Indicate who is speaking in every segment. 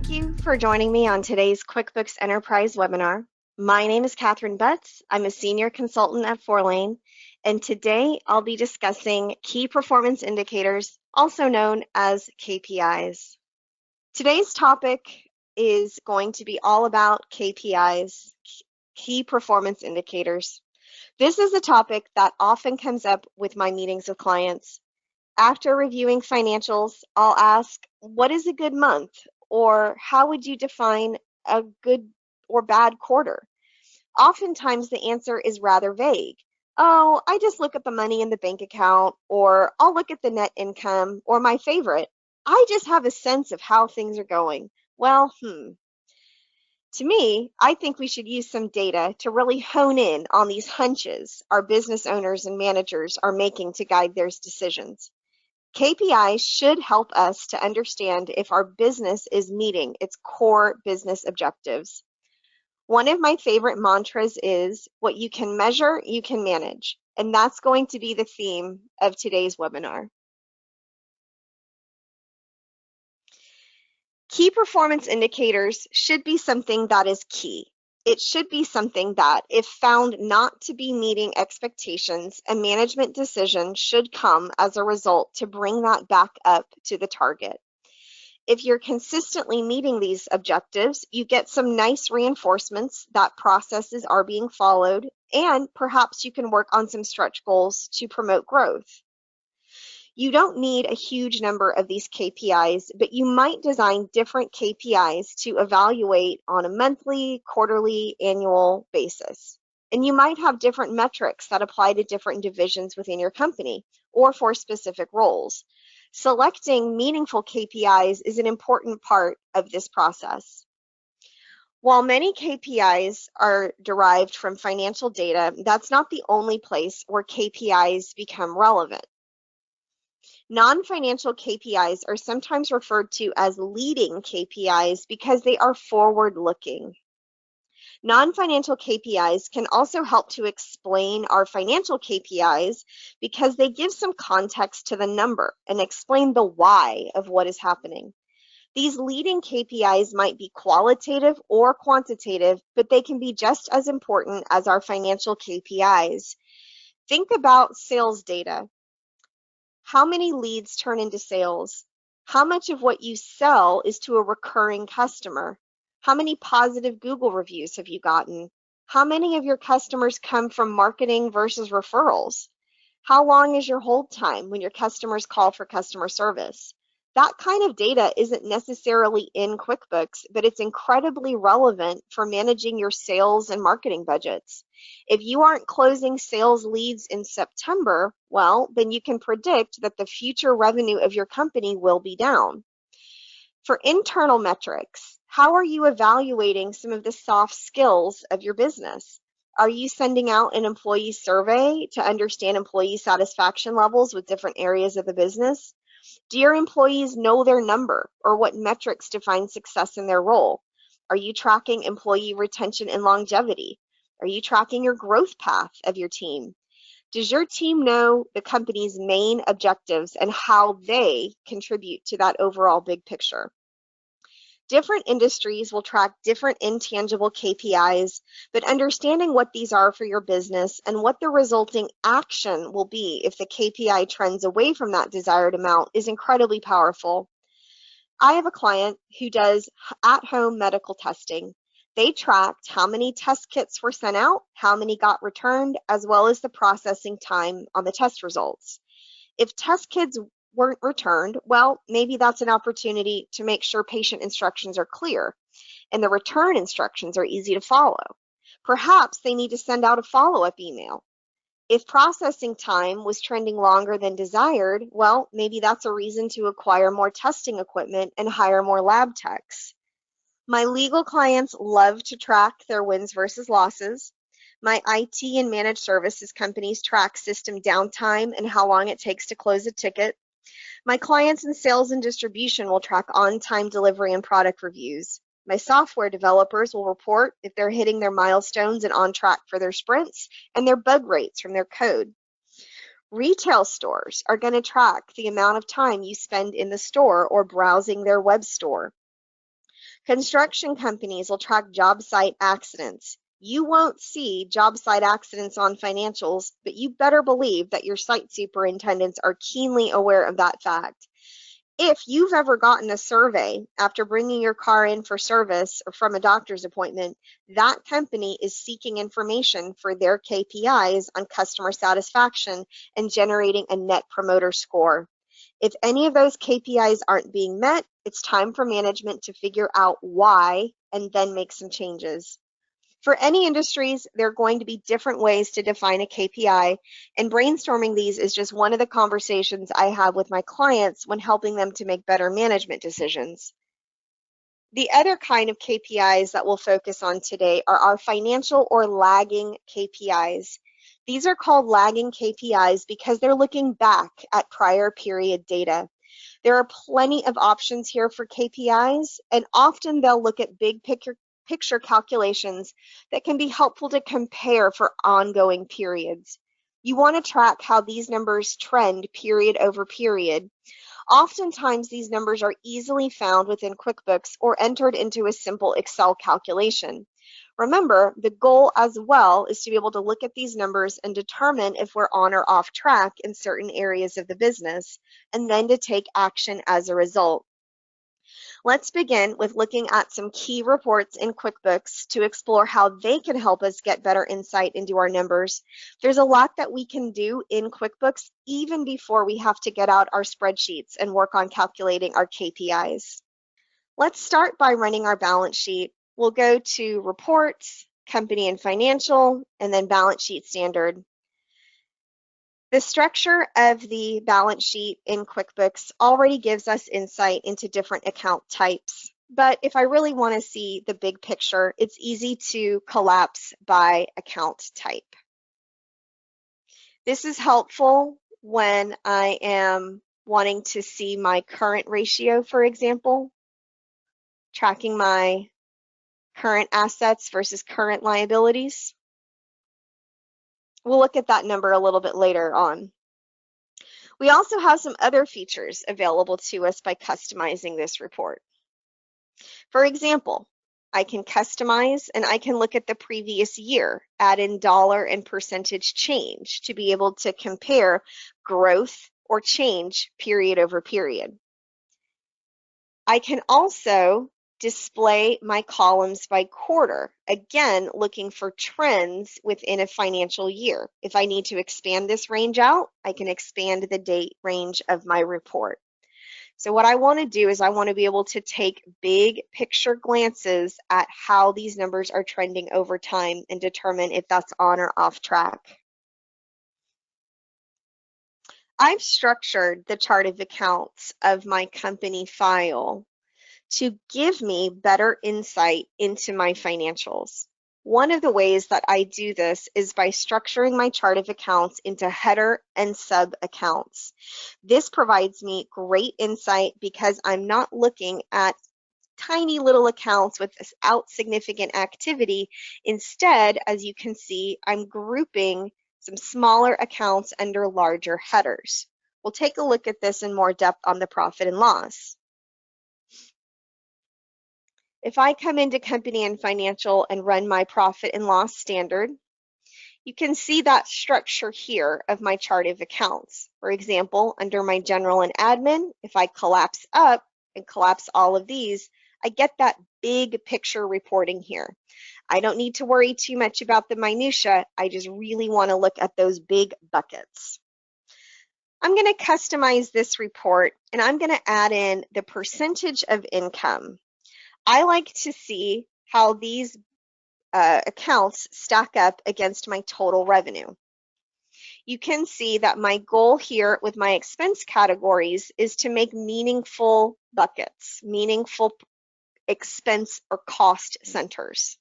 Speaker 1: Thank you for joining me on today's QuickBooks Enterprise webinar. My name is Kathryn Butts. I'm a senior consultant at Fourlane, and today I'll be discussing key performance indicators, also known as KPIs. Today's topic is going to be all about KPIs, key performance indicators. This is a topic that often comes up with my meetings with clients. After reviewing financials, I'll ask, what is a good month? Or how would you define a good or bad quarter? Oftentimes the answer is rather vague. Oh, I just look at the money in the bank account, or I'll look at the net income, or my favorite, I just have a sense of how things are going. Well, To me, I think we should use some data to really hone in on these hunches our business owners and managers are making to guide their decisions. KPIs should help us to understand if our business is meeting its core business objectives. One of my favorite mantras is, what you can measure, you can manage. And that's going to be the theme of today's webinar. Key performance indicators should be something that is key. It should be something that, if found not to be meeting expectations, a management decision should come as a result to bring that back up to the target. If you're consistently meeting these objectives, you get some nice reinforcements that processes are being followed, and perhaps you can work on some stretch goals to promote growth. You don't need a huge number of these KPIs, but you might design different KPIs to evaluate on a monthly, quarterly, annual basis. And you might have different metrics that apply to different divisions within your company or for specific roles. Selecting meaningful KPIs is an important part of this process. While many KPIs are derived from financial data, that's not the only place where KPIs become relevant. Non-financial KPIs are sometimes referred to as leading KPIs because they are forward-looking. Non-financial KPIs can also help to explain our financial KPIs because they give some context to the number and explain the why of what is happening. These leading KPIs might be qualitative or quantitative, but they can be just as important as our financial KPIs. Think about sales data. How many leads turn into sales? How much of what you sell is to a recurring customer? How many positive Google reviews have you gotten? How many of your customers come from marketing versus referrals? How long is your hold time when your customers call for customer service? That kind of data isn't necessarily in QuickBooks, but it's incredibly relevant for managing your sales and marketing budgets. If you aren't closing sales leads in September, well, then you can predict that the future revenue of your company will be down. For internal metrics, how are you evaluating some of the soft skills of your business? Are you sending out an employee survey to understand employee satisfaction levels with different areas of the business? Do your employees know their number or what metrics define success in their role? Are you tracking employee retention and longevity? Are you tracking your growth path of your team? Does your team know the company's main objectives and how they contribute to that overall big picture? Different industries will track different intangible KPIs, but understanding what these are for your business and what the resulting action will be if the KPI trends away from that desired amount is incredibly powerful. I have a client who does at-home medical testing. They tracked how many test kits were sent out, how many got returned, as well as the processing time on the test results. If test kits weren't returned, well, maybe that's an opportunity to make sure patient instructions are clear and the return instructions are easy to follow. Perhaps they need to send out a follow-up email. If processing time was trending longer than desired, well, maybe that's a reason to acquire more testing equipment and hire more lab techs. My legal clients love to track their wins versus losses. My IT and managed services companies track system downtime and how long it takes to close a ticket. My clients in sales and distribution will track on-time delivery and product reviews. My software developers will report if they're hitting their milestones and on track for their sprints and their bug rates from their code. Retail stores are going to track the amount of time you spend in the store or browsing their web store. Construction companies will track job site accidents. You won't see job site accidents on financials, but you better believe that your site superintendents are keenly aware of that fact. If you've ever gotten a survey after bringing your car in for service or from a doctor's appointment, that company is seeking information for their KPIs on customer satisfaction and generating a net promoter score. If any of those KPIs aren't being met, it's time for management to figure out why and then make some changes. For any industries, there are going to be different ways to define a KPI, and brainstorming these is just one of the conversations I have with my clients when helping them to make better management decisions. The other kind of KPIs that we'll focus on today are our financial or lagging KPIs. These are called lagging KPIs because they're looking back at prior period data. There are plenty of options here for KPIs, and often they'll look at big picture calculations that can be helpful to compare for ongoing periods. You want to track how these numbers trend period over period. Oftentimes, these numbers are easily found within QuickBooks or entered into a simple Excel calculation. Remember, the goal as well is to be able to look at these numbers and determine if we're on or off track in certain areas of the business, and then to take action as a result. Let's begin with looking at some key reports in QuickBooks to explore how they can help us get better insight into our numbers. There's a lot that we can do in QuickBooks even before we have to get out our spreadsheets and work on calculating our KPIs. Let's start by running our balance sheet. We'll go to Reports, Company and Financial, and then Balance Sheet Standard. The structure of the balance sheet in QuickBooks already gives us insight into different account types. But if I really want to see the big picture, it's easy to collapse by account type. This is helpful when I am wanting to see my current ratio, for example, tracking my current assets versus current liabilities. We'll look at that number a little bit later on. We also have some other features available to us by customizing this report. For example, I can customize and I can look at the previous year, add in dollar and percentage change to be able to compare growth or change period over period. I can also display my columns by quarter, again, looking for trends within a financial year. If I need to expand this range out, I can expand the date range of my report. So what I want to do is I want to be able to take big picture glances at how these numbers are trending over time and determine if that's on or off track. I've structured the chart of accounts of my company file to give me better insight into my financials. One of the ways that I do this is by structuring my chart of accounts into header and sub accounts. This provides me great insight because I'm not looking at tiny little accounts without significant activity. Instead, as you can see, I'm grouping some smaller accounts under larger headers. We'll take a look at this in more depth on the profit and loss. If I come into Company and Financial and run my profit and loss standard, you can see that structure here of my chart of accounts. For example, under my General and Admin, if I collapse up and collapse all of these, I get that big picture reporting here. I don't need to worry too much about the minutia. I just really want to look at those big buckets. I'm going to customize this report and I'm going to add in the percentage of income. I like to see how these accounts stack up against my total revenue. You can see that my goal here with my expense categories is to make meaningful buckets, meaningful expense or cost centers.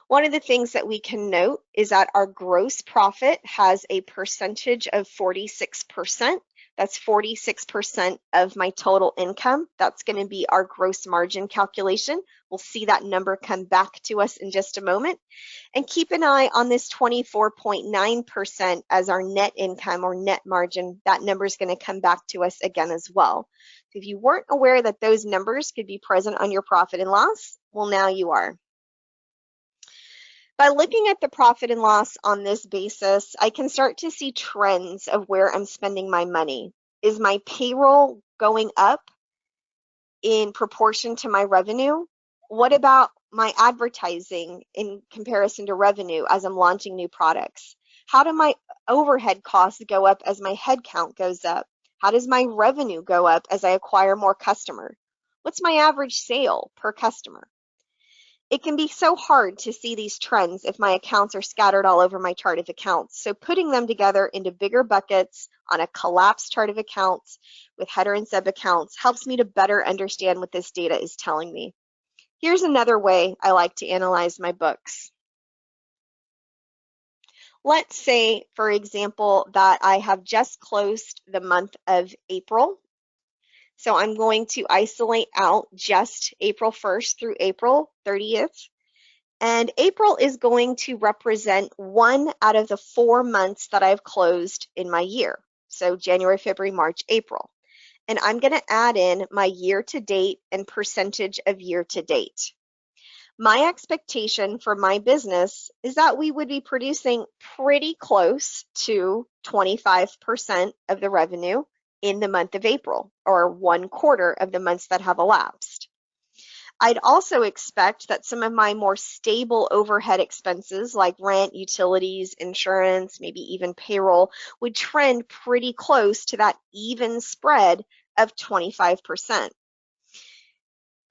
Speaker 1: One of the things that we can note is that our gross profit has a percentage of 46%, That's 46% of my total income. That's going to be our gross margin calculation. We'll see that number come back to us in just a moment. And keep an eye on this 24.9% as our net income or net margin. That number is going to come back to us again as well. If you weren't aware that those numbers could be present on your profit and loss, well, now you are. By looking at the profit and loss on this basis, I can start to see trends of where I'm spending my money. Is my payroll going up in proportion to my revenue? What about my advertising in comparison to revenue as I'm launching new products? How do my overhead costs go up as my head count goes up? How does my revenue go up as I acquire more customers? What's my average sale per customer? It can be so hard to see these trends if my accounts are scattered all over my chart of accounts. So putting them together into bigger buckets on a collapsed chart of accounts with header and sub accounts helps me to better understand what this data is telling me. Here's another way I like to analyze my books. Let's say, for example, that I have just closed the month of April. So I'm going to isolate out just April 1st through April 30th. And April is going to represent 1 out of the 4 months that I've closed in my year. So January, February, March, April. And I'm going to add in my year to date and percentage of year to date. My expectation for my business is that we would be producing pretty close to 25% of the revenue in the month of April, or 1/4 of the months that have elapsed. I'd also expect that some of my more stable overhead expenses like rent, utilities, insurance, maybe even payroll would trend pretty close to that even spread of 25%.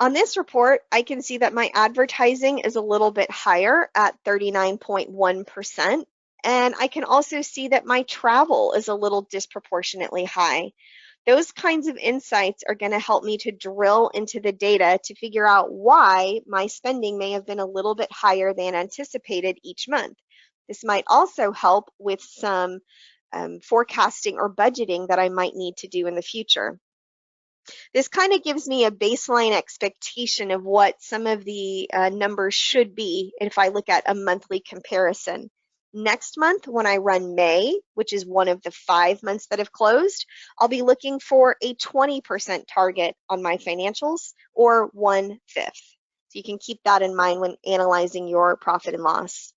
Speaker 1: On this report, I can see that my advertising is a little bit higher at 39.1%. And I can also see that my travel is a little disproportionately high. Those kinds of insights are going to help me to drill into the data to figure out why my spending may have been a little bit higher than anticipated each month. This might also help with some forecasting or budgeting that I might need to do in the future. This kind of gives me a baseline expectation of what some of the numbers should be if I look at a monthly comparison. Next month, when I run May, which is one of the 5 months that have closed, I'll be looking for a 20% target on my financials, or 1/5. So you can keep that in mind when analyzing your profit and loss.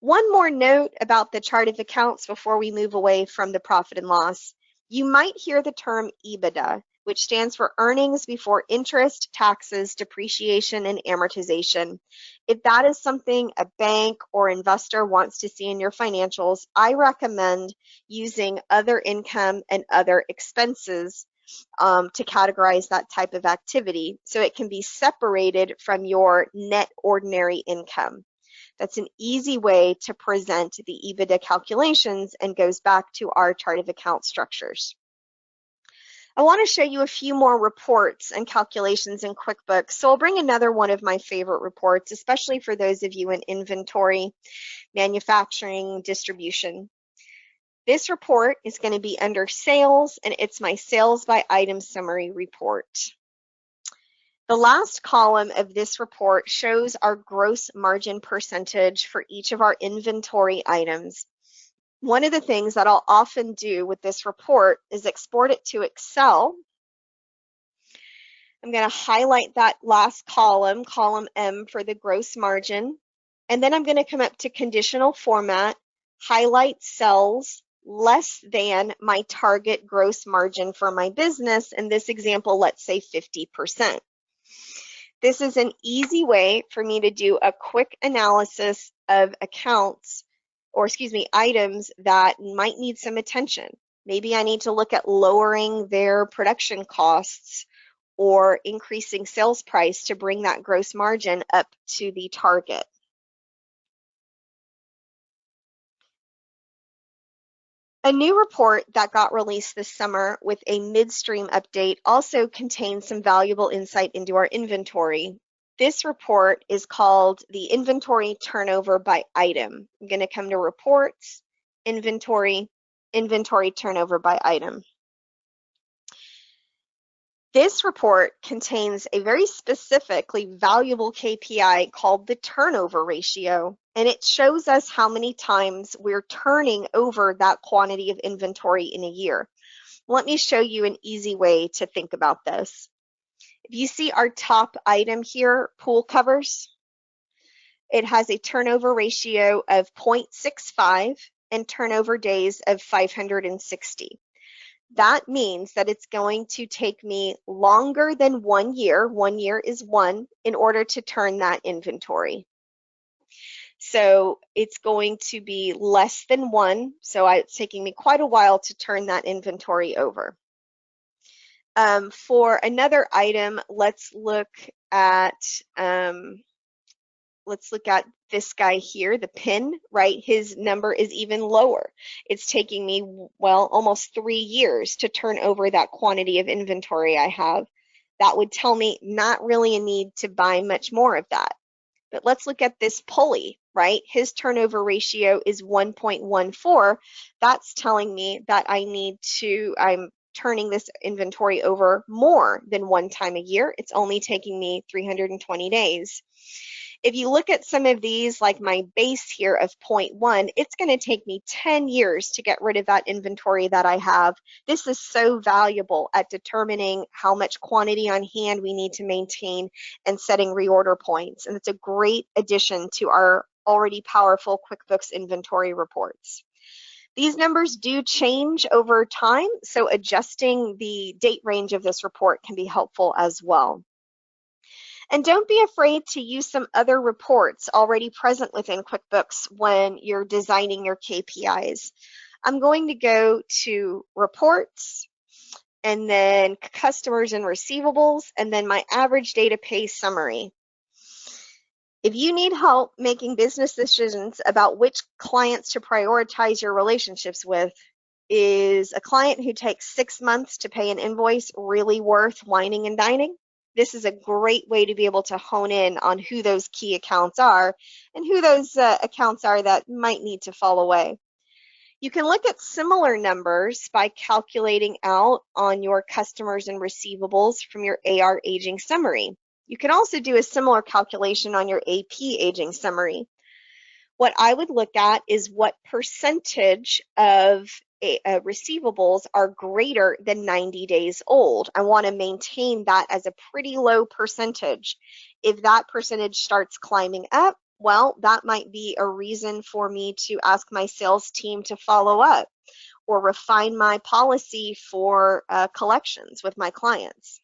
Speaker 1: One more note about the chart of accounts before we move away from the profit and loss. You might hear the term EBITDA, which stands for earnings before interest, taxes, depreciation, and amortization. If that is something a bank or investor wants to see in your financials, I recommend using other income and other expenses to categorize that type of activity so it can be separated from your net ordinary income. That's an easy way to present the EBITDA calculations and goes back to our chart of account structures. I want to show you a few more reports and calculations in QuickBooks. So I'll bring another one of my favorite reports, especially for those of you in inventory, manufacturing, distribution. This report is going to be under sales, and it's my sales by item summary report. The last column of this report shows our gross margin percentage for each of our inventory items. One of the things that I'll often do with this report is export it to Excel. I'm going to highlight that last column, column M, for the gross margin. And then I'm going to come up to conditional format, highlight cells less than my target gross margin for my business. In this example, let's say 50%. This is an easy way for me to do a quick analysis of accounts, or excuse me, items that might need some attention. Maybe I need to look at lowering their production costs or increasing sales price to bring that gross margin up to the target. A new report that got released this summer with a midstream update also contains some valuable insight into our inventory. This report is called the Inventory Turnover by Item. I'm going to come to Reports, Inventory, inventory turnover by item. This report contains a very specifically valuable KPI called the turnover ratio, and it shows us how many times we're turning over that quantity of inventory in a year. Let me show you an easy way to think about this. If you see our top item here, pool covers, it has a turnover ratio of 0.65 and turnover days of 560. That means that it's going to take me longer than 1 year, 1 year is 1, in order to turn that inventory. So it's going to be less than 1, so it's taking me quite a while to turn that inventory over. For another item, let's look at this guy here, the pin, right? His number is even lower. It's taking me, well, almost 3 years to turn over that quantity of inventory I have. That would tell me not really a need to buy much more of that. But let's look at this pulley, right? His turnover ratio is 1.14. That's telling me that I'm turning this inventory over more than 1 time a year. It's only taking me 320 days. If you look at some of these, like my base here of 0.1, it's going to take me 10 years to get rid of that inventory that I have. This is so valuable at determining how much quantity on hand we need to maintain and setting reorder points. And it's a great addition to our already powerful QuickBooks inventory reports. These numbers do change over time, so adjusting the date range of this report can be helpful as well. And don't be afraid to use some other reports already present within QuickBooks when you're designing your KPIs. I'm going to go to Reports, and then Customers and Receivables, and then my Average Data Pay Summary. If you need help making business decisions about which clients to prioritize your relationships with, is a client who takes 6 months to pay an invoice really worth whining and dining? This is a great way to be able to hone in on who those key accounts are and who those accounts are that might need to fall away. You can look at similar numbers by calculating out on your customers and receivables from your AR aging summary. You can also do a similar calculation on your AP aging summary. What I would look at is what percentage of receivables are greater than 90 days old. I want to maintain that as a pretty low percentage. If that percentage starts climbing up, well, that might be a reason for me to ask my sales team to follow up or refine my policy for collections with my clients.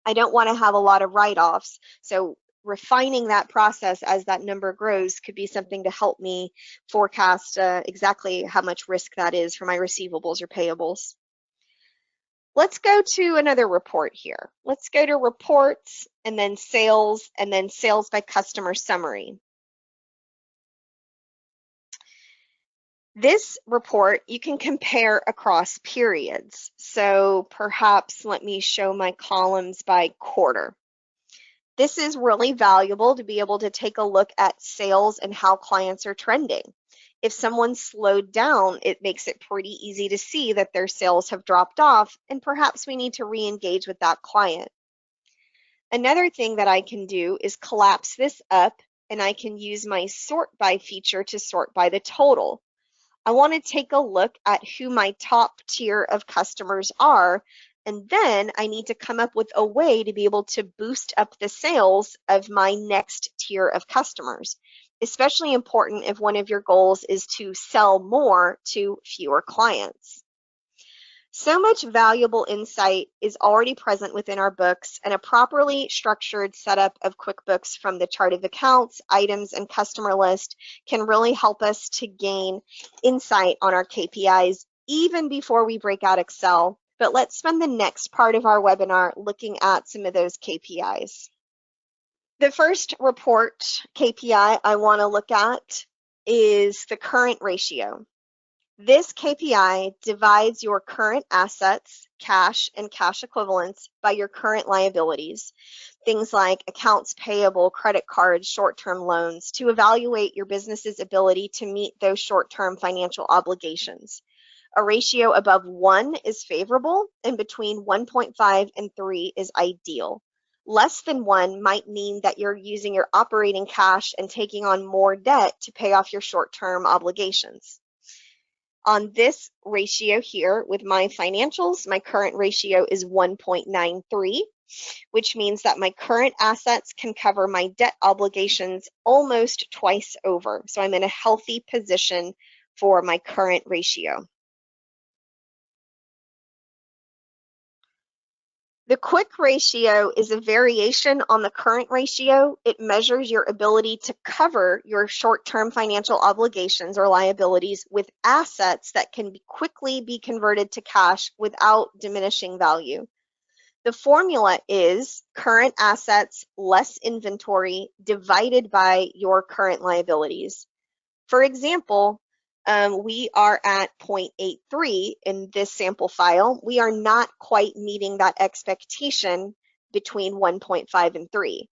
Speaker 1: I don't want to have a lot of write-offs, so refining that process as that number grows could be something to help me forecast exactly how much risk that is for my receivables or payables. Let's go to another report here. Let's go to Reports, and then Sales by Customer Summary. This report you can compare across periods. So perhaps let me show my columns by quarter. This is really valuable to be able to take a look at sales and how clients are trending. If someone slowed down, it makes it pretty easy to see that their sales have dropped off, and perhaps we need to re-engage with that client. Another thing that I can do is collapse this up, and I can use my sort by feature to sort by the total. I want to take a look at who my top tier of customers are, and then I need to come up with a way to be able to boost up the sales of my next tier of customers. Especially important if one of your goals is to sell more to fewer clients. So much valuable insight is already present within our books, and a properly structured setup of QuickBooks from the chart of accounts, items, and customer list can really help us to gain insight on our KPIs even before we break out Excel. But let's spend the next part of our webinar looking at some of those KPIs. The first report KPI I want to look at is the current ratio. This KPI divides your current assets, cash and cash equivalents, by your current liabilities, things like accounts payable, credit cards, short-term loans, to evaluate your business's ability to meet those short-term financial obligations. A ratio above 1 is favorable, and between 1.5 and 3 is ideal. Less than 1 might mean that you're using your operating cash and taking on more debt to pay off your short-term obligations. On this ratio here with my financials, my current ratio is 1.93, which means that my current assets can cover my debt obligations almost twice over. So I'm in a healthy position for my current ratio. The quick ratio is a variation on the current ratio. It measures your ability to cover your short-term financial obligations or liabilities with assets that can quickly be converted to cash without diminishing value. The formula is current assets less inventory divided by your current liabilities. For example, we are at 0.83 in this sample file. We are not quite meeting that expectation between 1.5 and 3.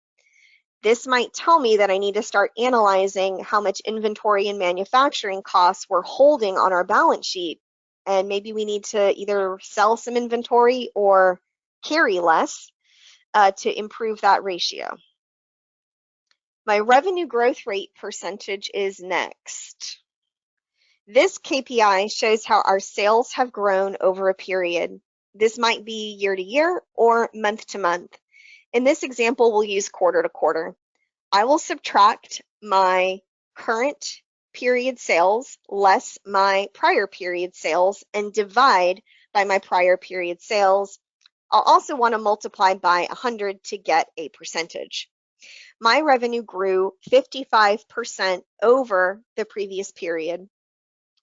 Speaker 1: This might tell me that I need to start analyzing how much inventory and manufacturing costs we're holding on our balance sheet. And maybe we need to either sell some inventory or carry less to improve that ratio. My revenue growth rate percentage is next. This KPI shows how our sales have grown over a period. This might be year to year or month to month. In this example, we'll use quarter to quarter. I will subtract my current period sales less my prior period sales and divide by my prior period sales. I'll also want to multiply by 100 to get a percentage. My revenue grew 55% over the previous period.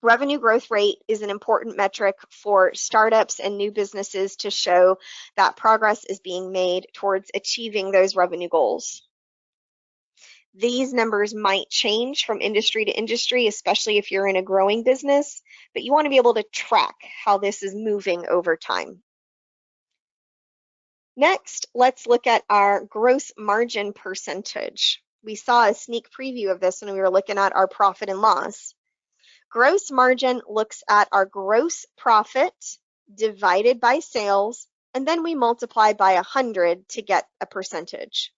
Speaker 1: Revenue growth rate is an important metric for startups and new businesses to show that progress is being made towards achieving those revenue goals. These numbers might change from industry to industry, especially if you're in a growing business, but you want to be able to track how this is moving over time. Next, let's look at our gross margin percentage. We saw a sneak preview of this when we were looking at our profit and loss. Gross margin looks at our gross profit divided by sales, and then we multiply by 100 to get a percentage.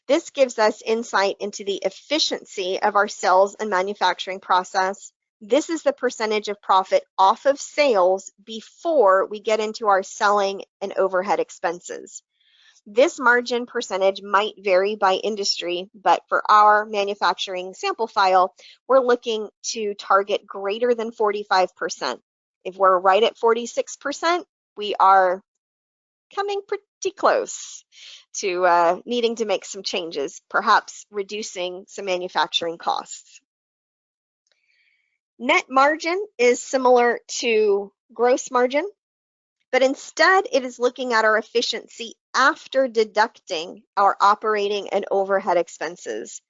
Speaker 1: This gives us insight into the efficiency of our sales and manufacturing process. This is the percentage of profit off of sales before we get into our selling and overhead expenses. This margin percentage might vary by industry, but for our manufacturing sample file, we're looking to target greater than 45%. If we're right at 46%, we are coming pretty close to needing to make some changes, perhaps reducing some manufacturing costs. Net margin is similar to gross margin, but instead it is looking at our efficiency after deducting our operating and overhead expenses.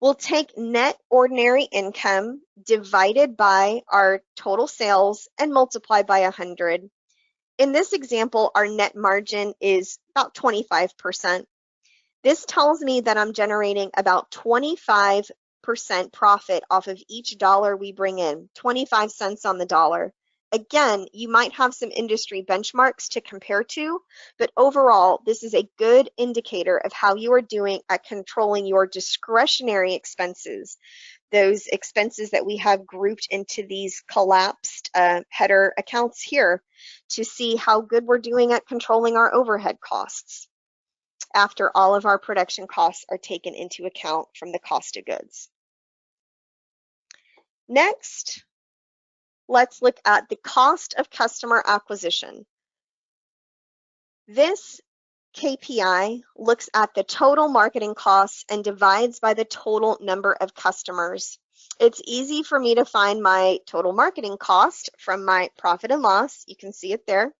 Speaker 1: We'll take net ordinary income divided by our total sales and multiply by 100. In this example, our net margin is about 25%. This tells me that I'm generating about 25% profit off of each dollar we bring in, 25 cents on the dollar. Again, you might have some industry benchmarks to compare to, but overall, this is a good indicator of how you are doing at controlling your discretionary expenses, those expenses that we have grouped into these collapsed header accounts here, to see how good we're doing at controlling our overhead costs after all of our production costs are taken into account from the cost of goods. Next, let's look at the cost of customer acquisition. This KPI looks at the total marketing costs and divides by the total number of customers. It's easy for me to find my total marketing cost from my profit and loss. You can see it there.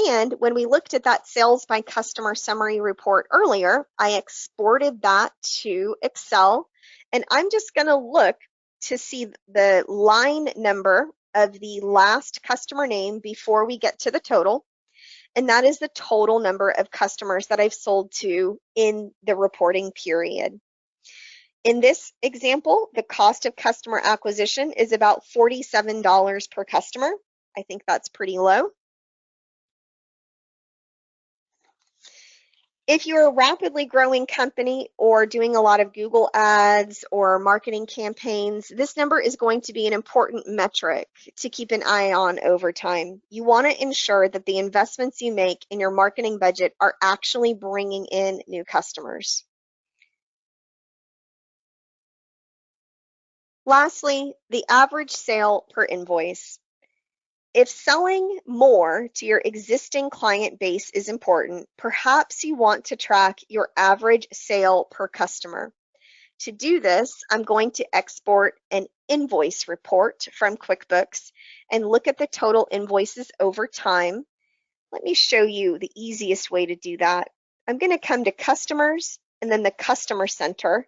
Speaker 1: And when we looked at that sales by customer summary report earlier, I exported that to Excel, and I'm just going to look to see the line number of the last customer name before we get to the total. And that is the total number of customers that I've sold to in the reporting period. In this example, the cost of customer acquisition is about $47 per customer. I think that's pretty low. If you're a rapidly growing company or doing a lot of Google ads or marketing campaigns, this number is going to be an important metric to keep an eye on over time. You want to ensure that the investments you make in your marketing budget are actually bringing in new customers. Lastly, the average sale per invoice. If selling more to your existing client base is important, perhaps you want to track your average sale per customer. To do this, I'm going to export an invoice report from QuickBooks and look at the total invoices over time. Let me show you the easiest way to do that. I'm going to come to Customers and then the Customer Center.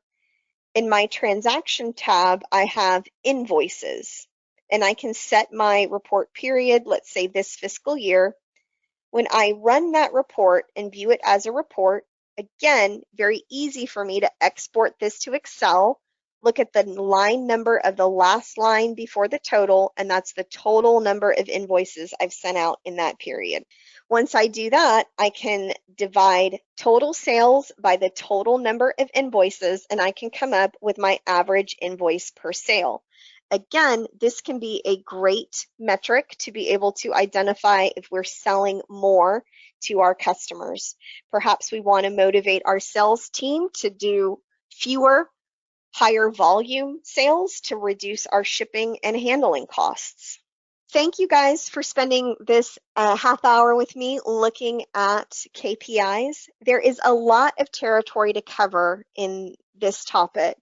Speaker 1: In my Transaction tab, I have Invoices, and I can set my report period, let's say this fiscal year. When I run that report and view it as a report, again, very easy for me to export this to Excel, look at the line number of the last line before the total, and that's the total number of invoices I've sent out in that period. Once I do that, I can divide total sales by the total number of invoices, and I can come up with my average invoice per sale. Again, this can be a great metric to be able to identify if we're selling more to our customers. Perhaps we want to motivate our sales team to do fewer, higher volume sales to reduce our shipping and handling costs. Thank you guys for spending this half hour with me looking at KPIs. There is a lot of territory to cover in this topic.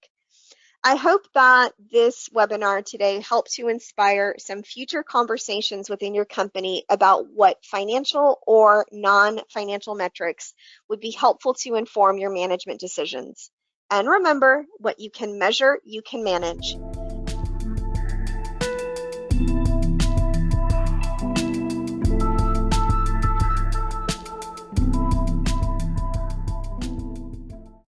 Speaker 1: I hope that this webinar today helps you inspire some future conversations within your company about what financial or non-financial metrics would be helpful to inform your management decisions. And remember, what you can measure, you can manage.